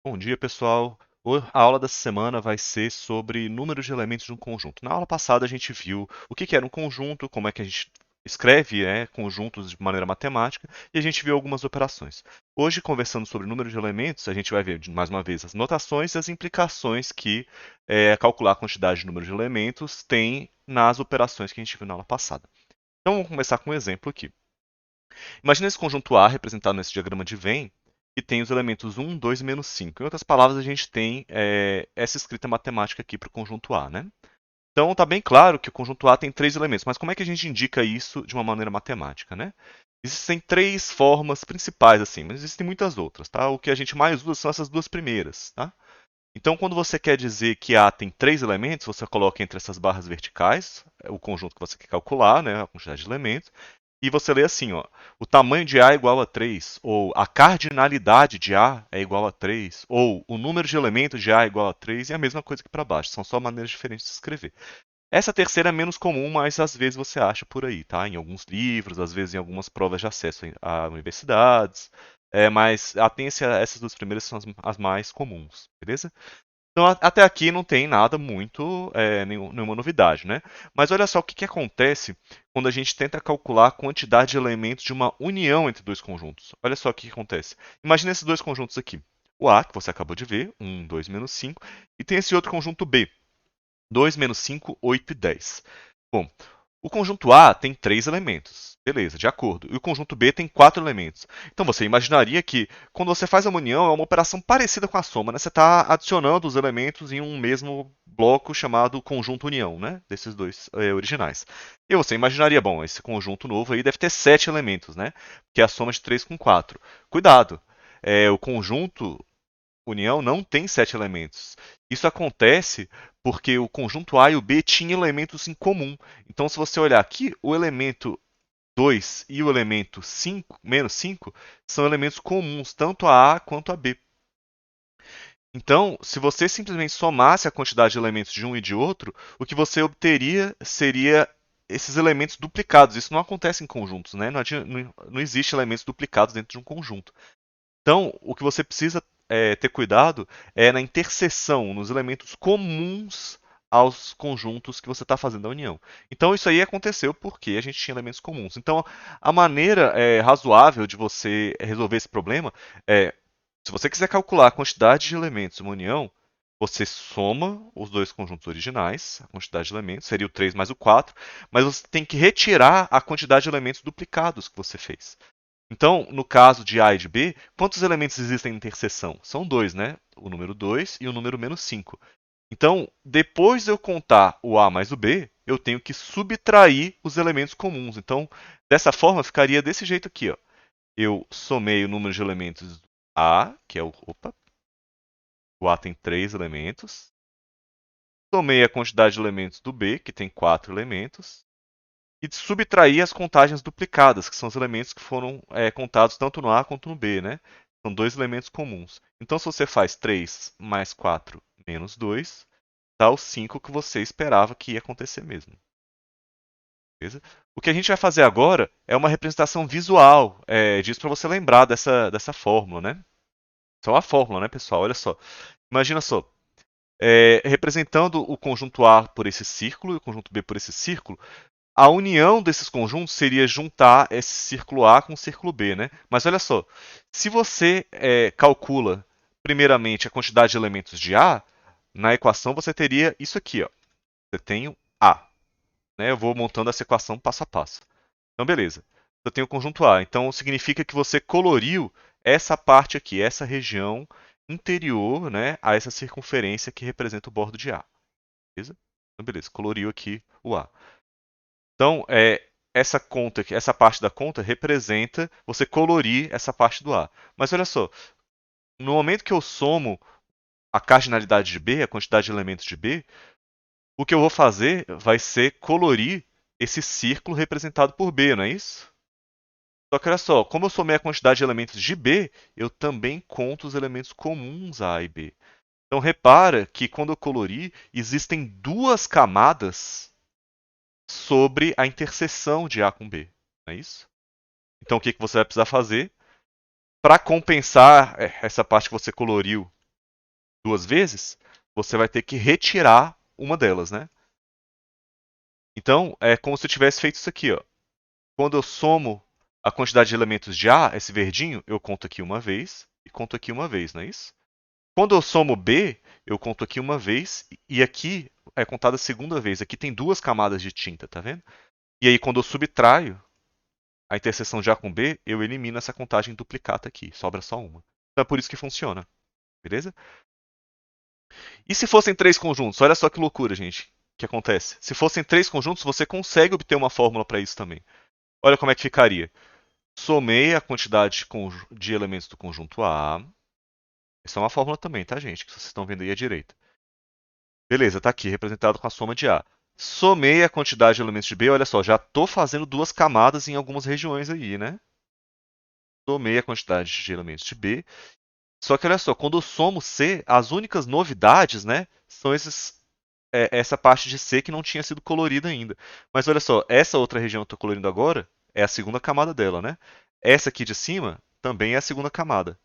Bom dia, pessoal. A aula dessa semana vai ser sobre números de elementos de um conjunto. Na aula passada a gente viu o que era um conjunto, como é que a gente escreve conjuntos de maneira matemática, e a gente viu algumas operações. Hoje, conversando sobre números de elementos, a gente vai ver mais uma vez as notações e as implicações que calcular a quantidade de números de elementos tem nas operações que a gente viu na aula passada. Então vamos começar com um exemplo aqui. Imagina esse conjunto A representado nesse diagrama de Venn, que tem os elementos 1, 2 e menos 5. Em outras palavras, a gente tem essa escrita matemática aqui para o conjunto A, né? Então está bem claro que o conjunto A tem três elementos, mas como é que a gente indica isso de uma maneira matemática, né? Existem três formas principais, assim, mas existem muitas outras, tá? O que a gente mais usa são essas duas primeiras, tá? Então, quando você quer dizer que A tem três elementos, você coloca entre essas barras verticais o conjunto que você quer calcular, né, a quantidade de elementos, e você lê assim, ó, o tamanho de A é igual a 3, ou a cardinalidade de A é igual a 3, ou o número de elementos de A é igual a 3, e a mesma coisa que para baixo, são só maneiras diferentes de escrever. Essa terceira é menos comum, mas às vezes você acha por aí, tá? Em alguns livros, às vezes em algumas provas de acesso a universidades, mas atenha-se a essas duas primeiras são as mais comuns, beleza? Então, até aqui não tem nada muito, nenhuma novidade, né? Mas olha só o que, que acontece quando a gente tenta calcular a quantidade de elementos de uma união entre dois conjuntos. Olha só o que, que acontece. Imagina esses dois conjuntos aqui. O A, que você acabou de ver, 1, 2, menos 5, e tem esse outro conjunto B, 2, menos 5, 8 e 10. Bom, o conjunto A tem três elementos. Beleza, de acordo. E o conjunto B tem quatro elementos. Então você imaginaria que quando você faz uma união é uma operação parecida com a soma, né? Você está adicionando os elementos em um mesmo bloco chamado conjunto união, né? Desses dois originais. E você imaginaria, bom, esse conjunto novo aí deve ter sete elementos, né? Que é a soma de 3 com 4. Cuidado! O conjunto união não tem sete elementos. Isso acontece porque o conjunto A e o B tinham elementos em comum. Então, se você olhar aqui, o elemento 2 e o elemento 5, menos 5, são elementos comuns, tanto a A quanto a B. Então, se você simplesmente somasse a quantidade de elementos de um e de outro, o que você obteria seria esses elementos duplicados. Isso não acontece em conjuntos, né? Não existe elementos duplicados dentro de um conjunto. Então, o que você precisa ter cuidado é na interseção, nos elementos comuns aos conjuntos que você está fazendo a união. Então, isso aí aconteceu porque a gente tinha elementos comuns. Então, a maneira razoável de você resolver esse problema é, se você quiser calcular a quantidade de elementos de uma união, você soma os dois conjuntos originais, a quantidade de elementos, seria o 3 mais o 4, mas você tem que retirar a quantidade de elementos duplicados que você fez. Então, no caso de A e de B, quantos elementos existem em interseção? São dois, né? O número 2 e o número menos 5. Então, depois de eu contar o A mais o B, eu tenho que subtrair os elementos comuns. Então, dessa forma, ficaria desse jeito aqui. Ó. Eu somei o número de elementos do A, que é o. Opa! O A tem 3 elementos. Somei a quantidade de elementos do B, que tem 4 elementos. E subtrair as contagens duplicadas, que são os elementos que foram contados tanto no A quanto no B, né? São dois elementos comuns. Então, se você faz 3 mais 4 menos 2, dá o 5 que você esperava que ia acontecer mesmo. Beleza? O que a gente vai fazer agora é uma representação visual disso para você lembrar dessa fórmula, né? Isso é uma fórmula, né, pessoal? Olha só. Imagina só. Representando o conjunto A por esse círculo e o conjunto B por esse círculo, a união desses conjuntos seria juntar esse círculo A com o círculo B, né? Mas olha só, se você calcula primeiramente a quantidade de elementos de A, na equação você teria isso aqui, ó. Você tem o A, né? Eu vou montando essa equação passo a passo. Então, beleza. Eu tenho o conjunto A. Então, significa que você coloriu essa parte aqui, essa região interior, né, a essa circunferência que representa o bordo de A. Beleza? Então, beleza. Coloriu aqui o A. Então, essa conta, essa parte da conta representa você colorir essa parte do A. Mas olha só, no momento que eu somo a cardinalidade de B, a quantidade de elementos de B, o que eu vou fazer vai ser colorir esse círculo representado por B, não é isso? Só que olha só, como eu somei a quantidade de elementos de B, eu também conto os elementos comuns a e B. Então repara que quando eu colori, existem duas camadas sobre a interseção de A com B, não é isso? Então o que você vai precisar fazer? Para compensar essa parte que você coloriu duas vezes, você vai ter que retirar uma delas, né? Então, é como se eu tivesse feito isso aqui, ó. Quando eu somo a quantidade de elementos de A, esse verdinho, eu conto aqui uma vez e conto aqui uma vez, não é isso? Quando eu somo B, eu conto aqui uma vez e aqui é contada a segunda vez. Aqui tem duas camadas de tinta, tá vendo? E aí, quando eu subtraio a interseção de A com B, eu elimino essa contagem duplicata aqui, sobra só uma. Então é por isso que funciona, beleza? E se fossem três conjuntos? Olha só que loucura, gente, que acontece. Se fossem três conjuntos, você consegue obter uma fórmula para isso também. Olha como é que ficaria. Somei a quantidade de elementos do conjunto A. Isso é uma fórmula também, tá, gente? Que vocês estão vendo aí à direita. Beleza, tá aqui, representado com a soma de A. Somei a quantidade de elementos de B. Olha só, já estou fazendo duas camadas em algumas regiões aí, né? Somei a quantidade de elementos de B. Só que olha só, quando eu somo C, as únicas novidades, né, são essa parte de C que não tinha sido colorida ainda. Mas olha só, essa outra região que eu estou colorindo agora é a segunda camada dela, né? Essa aqui de cima também é a segunda camada.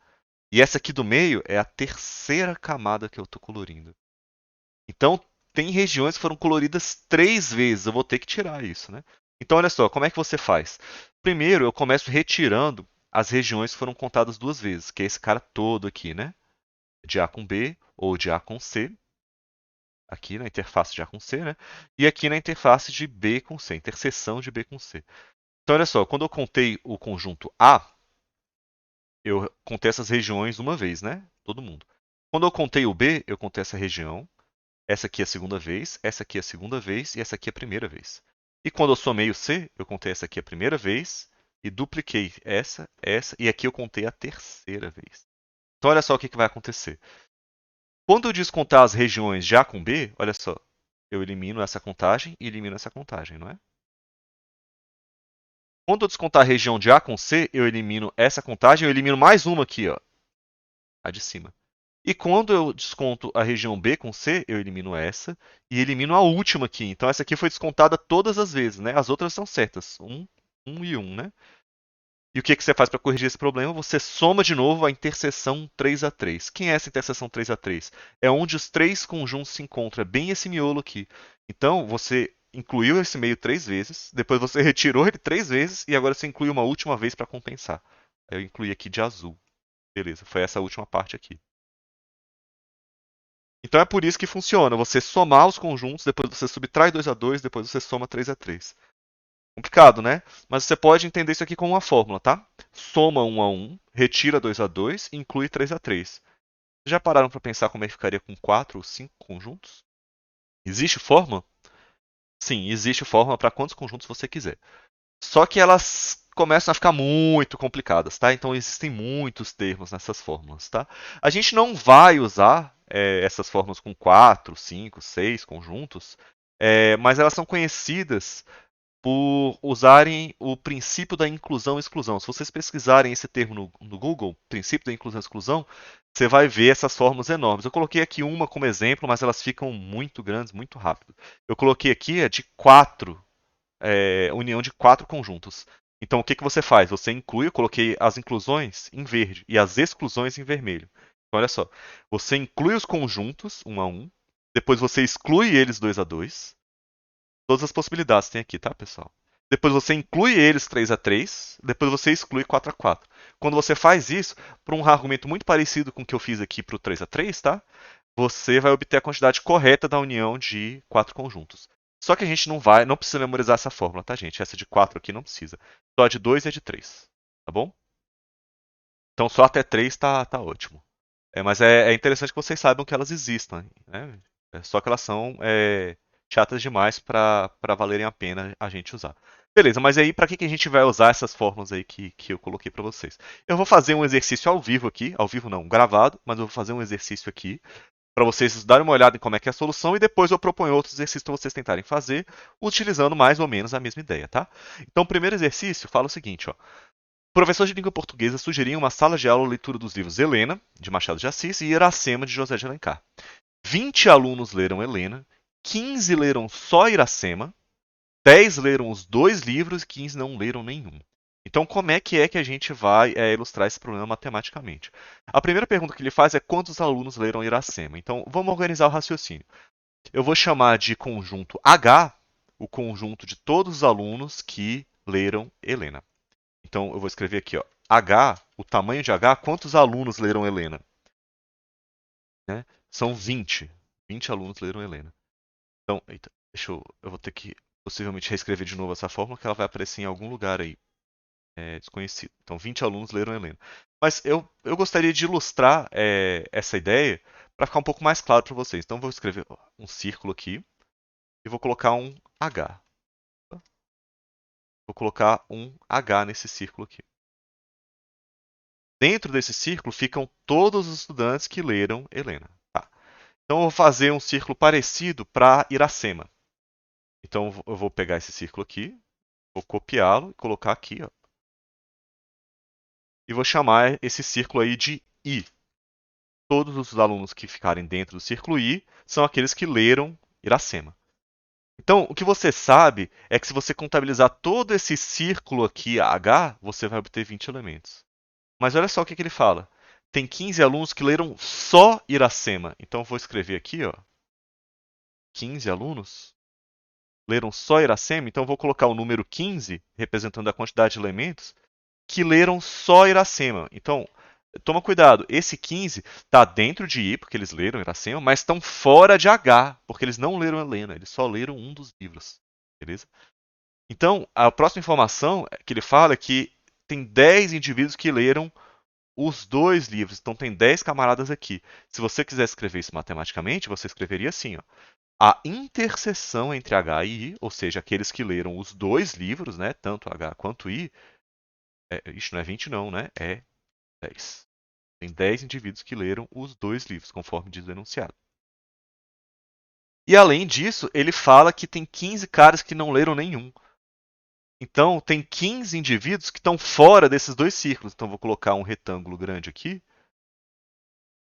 E essa aqui do meio é a terceira camada que eu estou colorindo. Então, tem regiões que foram coloridas três vezes. Eu vou ter que tirar isso, né? Então, olha só, como é que você faz? Primeiro, eu começo retirando as regiões que foram contadas duas vezes, que é esse cara todo aqui, né? De A com B ou de A com C. Aqui na interface de A com C, né? E aqui na interface de B com C, interseção de B com C. Então, olha só, quando eu contei o conjunto A, eu contei essas regiões uma vez, né? Todo mundo. Quando eu contei o B, eu contei essa região. Essa aqui é a segunda vez, essa aqui é a segunda vez e essa aqui é a primeira vez. E quando eu somei o C, eu contei essa aqui a primeira vez e dupliquei essa e aqui eu contei a terceira vez. Então olha só o que vai acontecer. Quando eu descontar as regiões de A com B, olha só, eu elimino essa contagem e elimino essa contagem, não é? Quando eu descontar a região de A com C, eu elimino essa contagem, eu elimino mais uma aqui, ó, a de cima. E quando eu desconto a região B com C, eu elimino essa e elimino a última aqui. Então essa aqui foi descontada todas as vezes, né? As outras são certas. 1 e 1, né? E o que, que você faz para corrigir esse problema? Você soma de novo a interseção 3 a 3. Quem é essa interseção 3 a 3? É onde os três conjuntos se encontram. É bem esse miolo aqui. Então você incluiu esse meio três vezes, depois você retirou ele três vezes e agora você inclui uma última vez para compensar. Eu incluí aqui de azul. Beleza, foi essa última parte aqui. Então é por isso que funciona. Você somar os conjuntos, depois você subtrai 2 a 2, depois você soma 3 a 3. Complicado, né? Mas você pode entender isso aqui como uma fórmula, tá? Soma 1 a 1, retira 2 a 2 e inclui 3 a 3. Já pararam para pensar como é que ficaria com 4 ou 5 conjuntos? Existe fórmula? Sim, existe fórmula para quantos conjuntos você quiser. Só que elas começam a ficar muito complicadas, tá? Então existem muitos termos nessas fórmulas, tá? A gente não vai usar essas fórmulas com 4, 5, 6 conjuntos, mas elas são conhecidas por usarem o princípio da inclusão e exclusão. Se vocês pesquisarem esse termo no Google, princípio da inclusão e exclusão, você vai ver essas fórmulas enormes. Eu coloquei aqui uma como exemplo, mas elas ficam muito grandes, muito rápido. Eu coloquei aqui a de 4 união de quatro conjuntos. Então o que, que você faz? Você inclui, eu coloquei as inclusões em verde e as exclusões em vermelho. Então olha só, você inclui os conjuntos um a um, depois você exclui eles 2 a 2. Todas as possibilidades tem aqui, tá, pessoal? Depois você inclui eles 3 a 3, depois você exclui 4 a 4. Quando você faz isso, para um argumento muito parecido com o que eu fiz aqui para o 3 a 3, tá? Você vai obter a quantidade correta da união de quatro conjuntos. Só que a gente não precisa memorizar essa fórmula, tá, gente? Essa de 4 aqui não precisa. Só a de 2 e a de 3, tá bom? Então só até 3 tá ótimo. Mas é interessante que vocês saibam que elas existem, né? Só que elas são chatas demais para valerem a pena a gente usar. Beleza, mas aí para que a gente vai usar essas fórmulas aí que eu coloquei para vocês? Eu vou fazer um exercício ao vivo aqui, ao vivo não, gravado, mas eu vou fazer um exercício aqui para vocês darem uma olhada em como é que é a solução e depois eu proponho outros exercícios para vocês tentarem fazer, utilizando mais ou menos a mesma ideia, tá? Então, o primeiro exercício fala o seguinte, ó. O professor de língua portuguesa sugeriu uma sala de aula a leitura dos livros Helena, de Machado de Assis, e Iracema, de José de Alencar. 20 alunos leram Helena, 15 leram só Iracema, 10 leram os dois livros e 15 não leram nenhum. Então, como é que a gente vai ilustrar esse problema matematicamente? A primeira pergunta que ele faz é quantos alunos leram Iracema? Então, vamos organizar o raciocínio. Eu vou chamar de conjunto H o conjunto de todos os alunos que leram Helena. Então, eu vou escrever aqui, ó, H, o tamanho de H, quantos alunos leram Helena? Né? São 20. 20 alunos leram Helena. Então, eita, eu vou ter que possivelmente reescrever de novo essa fórmula, que ela vai aparecer em algum lugar aí, desconhecido. Então, 20 alunos leram Helena. Mas eu gostaria de ilustrar essa ideia para ficar um pouco mais claro para vocês. Então, vou escrever um círculo aqui e vou colocar um H. Vou colocar um H nesse círculo aqui. Dentro desse círculo ficam todos os estudantes que leram Helena. Tá. Então, eu vou fazer um círculo parecido para Iracema. Então, eu vou pegar esse círculo aqui, vou copiá-lo e colocar aqui, ó. E vou chamar esse círculo aí de I. Todos os alunos que ficarem dentro do círculo I são aqueles que leram Iracema. Então, o que você sabe é que se você contabilizar todo esse círculo aqui, H, você vai obter 20 elementos. Mas olha só o que ele fala. Tem 15 alunos que leram só Iracema. Então, eu vou escrever aqui, ó, 15 alunos leram só Iracema. Então, eu vou colocar o número 15, representando a quantidade de elementos, que leram só Iracema. Então, toma cuidado, esse 15 está dentro de I, porque eles leram Iracema, mas estão fora de H, porque eles não leram Helena, eles só leram um dos livros. Beleza? Então, a próxima informação que ele fala é que tem 10 indivíduos que leram os dois livros. Então, tem 10 camaradas aqui. Se você quiser escrever isso matematicamente, você escreveria assim, ó. A interseção entre H e I, ou seja, aqueles que leram os dois livros, né, tanto H quanto I, isso não é 20 não, né? É 10. Tem 10 indivíduos que leram os dois livros, conforme diz o enunciado. E além disso, ele fala que tem 15 caras que não leram nenhum. Então, tem 15 indivíduos que estão fora desses dois círculos. Então, vou colocar um retângulo grande aqui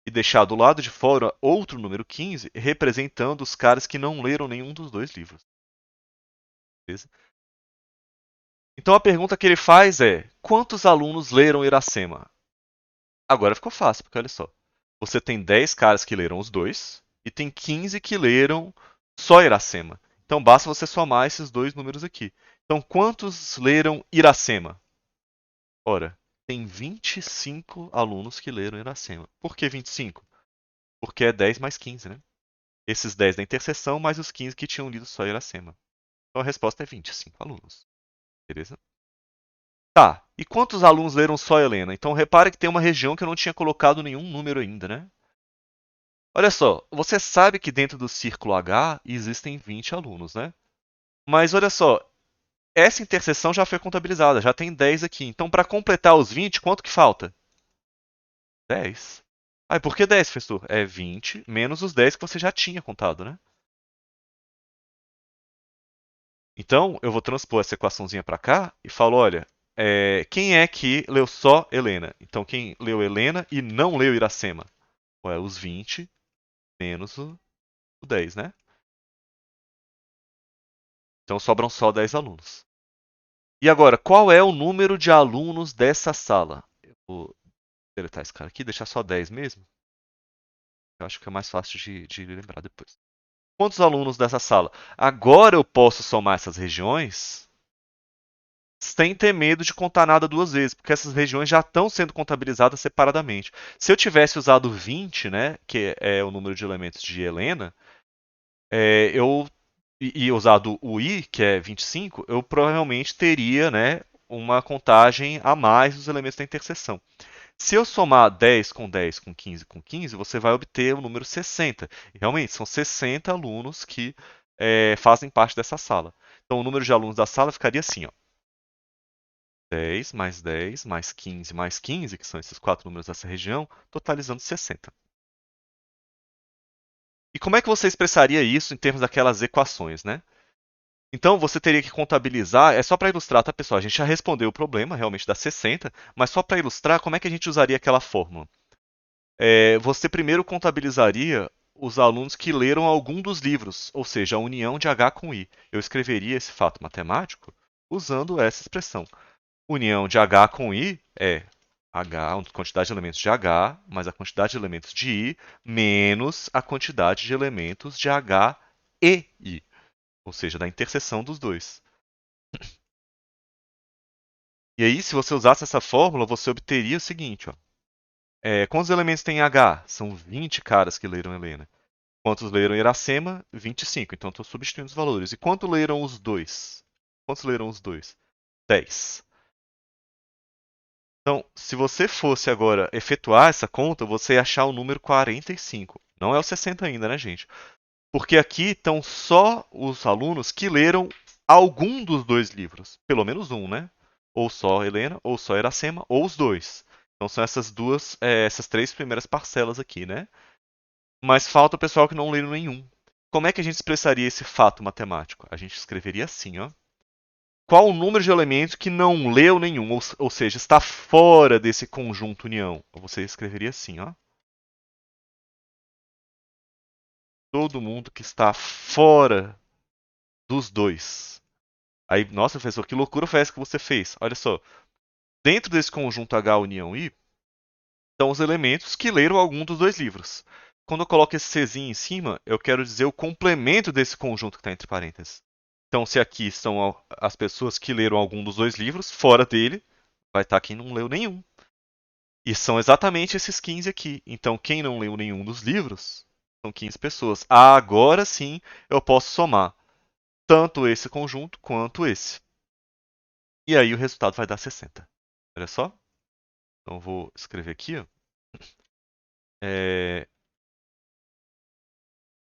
e deixar do lado de fora outro número 15, representando os caras que não leram nenhum dos dois livros. Beleza? Então, a pergunta que ele faz é: quantos alunos leram Iracema? Agora ficou fácil, porque olha só. Você tem 10 caras que leram os dois e tem 15 que leram só Iracema. Então basta você somar esses dois números aqui. Então quantos leram Iracema? Ora, tem 25 alunos que leram Iracema. Por que 25? Porque é 10 mais 15, né? Esses 10 da interseção mais os 15 que tinham lido só Iracema. Então a resposta é 25 alunos. Beleza? Tá, e quantos alunos leram só Helena? Então repare que tem uma região que eu não tinha colocado nenhum número ainda, né? Olha só, você sabe que dentro do círculo H existem 20 alunos, né? Mas olha só, essa interseção já foi contabilizada, já tem 10 aqui. Então, para completar os 20, quanto que falta? 10. Ah, e por que 10, professor? É 20 menos os 10 que você já tinha contado, né? Então, eu vou transpor essa equaçãozinha para cá e falo, olha, quem é que leu só Helena? Então, quem leu Helena e não leu Iracema? Ué, os 20 menos o 10, né? Então, sobram só 10 alunos. E agora, qual é o número de alunos dessa sala? Eu vou deletar esse cara aqui, deixar só 10 mesmo. Eu acho que é mais fácil de lembrar depois. Quantos alunos dessa sala? Agora eu posso somar essas regiões sem ter medo de contar nada duas vezes, porque essas regiões já estão sendo contabilizadas separadamente. Se eu tivesse usado 20, né, que é o número de elementos de Helena, eu e usado o i, que é 25, eu provavelmente teria, né, uma contagem a mais dos elementos da interseção. Se eu somar 10 com 10 com 15, você vai obter o número 60. E realmente, são 60 alunos que fazem parte dessa sala. Então, o número de alunos da sala ficaria assim, ó. 10 mais 15, que são esses quatro números dessa região, totalizando 60. E como é que você expressaria isso em termos daquelas equações, né? Então você teria que contabilizar, é só para ilustrar, tá pessoal? A gente já respondeu o problema, realmente dá 60, mas só para ilustrar, como é que a gente usaria aquela fórmula? Você primeiro contabilizaria os alunos que leram algum dos livros, ou seja, a união de H com I. Eu escreveria esse fato matemático usando essa expressão. União de H com I é H, a quantidade de elementos de H, mais a quantidade de elementos de I, menos a quantidade de elementos de H e I. Ou seja, da interseção dos dois. E aí, se você usasse essa fórmula, você obteria o seguinte, ó. Quantos elementos tem H? São 20 caras que leram Helena. Quantos leram Iracema? 25. Então estou substituindo os valores. E quanto leram os dois? Quantos leram os dois? 10. Então, se você fosse agora efetuar essa conta, você ia achar o número 45. Não é o 60 ainda, né, gente? Porque aqui estão só os alunos que leram algum dos dois livros. Pelo menos um, né? Ou só Helena, ou só Iracema, ou os dois. Então são essas três primeiras parcelas aqui, né? Mas falta o pessoal que não leram nenhum. Como é que a gente expressaria esse fato matemático? A gente escreveria assim, ó. Qual o número de elementos que não leu nenhum, ou seja, está fora desse conjunto união? Você escreveria assim, ó. Todo mundo que está fora dos dois. Aí, nossa, professor, que loucura foi essa que você fez? Olha só. Dentro desse conjunto H união I, estão os elementos que leram algum dos dois livros. Quando eu coloco esse Czinho em cima, eu quero dizer o complemento desse conjunto que está entre parênteses. Então, se aqui estão as pessoas que leram algum dos dois livros, fora dele, vai estar quem não leu nenhum. E são exatamente esses 15 aqui. Então, quem não leu nenhum dos livros são 15 pessoas. Agora sim eu posso somar tanto esse conjunto quanto esse. E aí o resultado vai dar 60. Olha só. Então, eu vou escrever aqui, ó. É,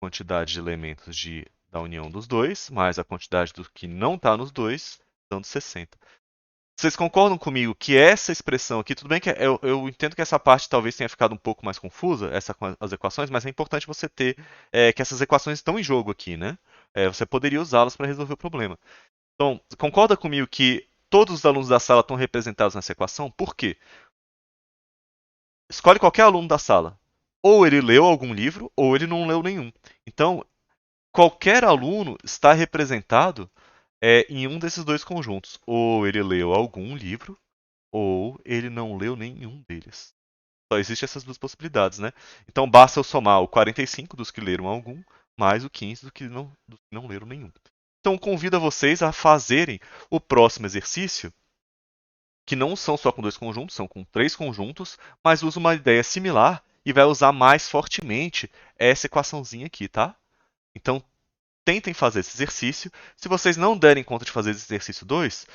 quantidade de elementos da união dos dois, mais a quantidade do que não está nos dois, dando 60. Vocês concordam comigo que essa expressão aqui, tudo bem que eu entendo que essa parte talvez tenha ficado um pouco mais confusa, essa com as equações, mas é importante você ter que essas equações estão em jogo aqui, né? Você poderia usá-las para resolver o problema. Então, concorda comigo que todos os alunos da sala estão representados nessa equação? Por quê? Escolhe qualquer aluno da sala. Ou ele leu algum livro, ou ele não leu nenhum. Então, qualquer aluno está representado em um desses dois conjuntos. Ou ele leu algum livro, ou ele não leu nenhum deles. Só existem essas duas possibilidades, né? Então basta eu somar o 45 dos que leram algum, mais o 15 dos que não leram nenhum. Então convido vocês a fazerem o próximo exercício, que não são só com dois conjuntos, são com três conjuntos, mas usa uma ideia similar e vai usar mais fortemente essa equaçãozinha aqui, tá? Então tentem fazer esse exercício. Se vocês não derem conta de fazer esse exercício 2,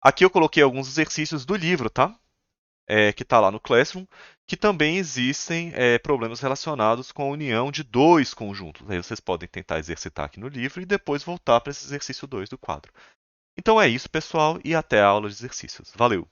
aqui eu coloquei alguns exercícios do livro, tá? Que está lá no Classroom, que também existem problemas relacionados com a união de dois conjuntos. Aí vocês podem tentar exercitar aqui no livro e depois voltar para esse exercício 2 do quadro. Então é isso, pessoal, e até a aula de exercícios. Valeu!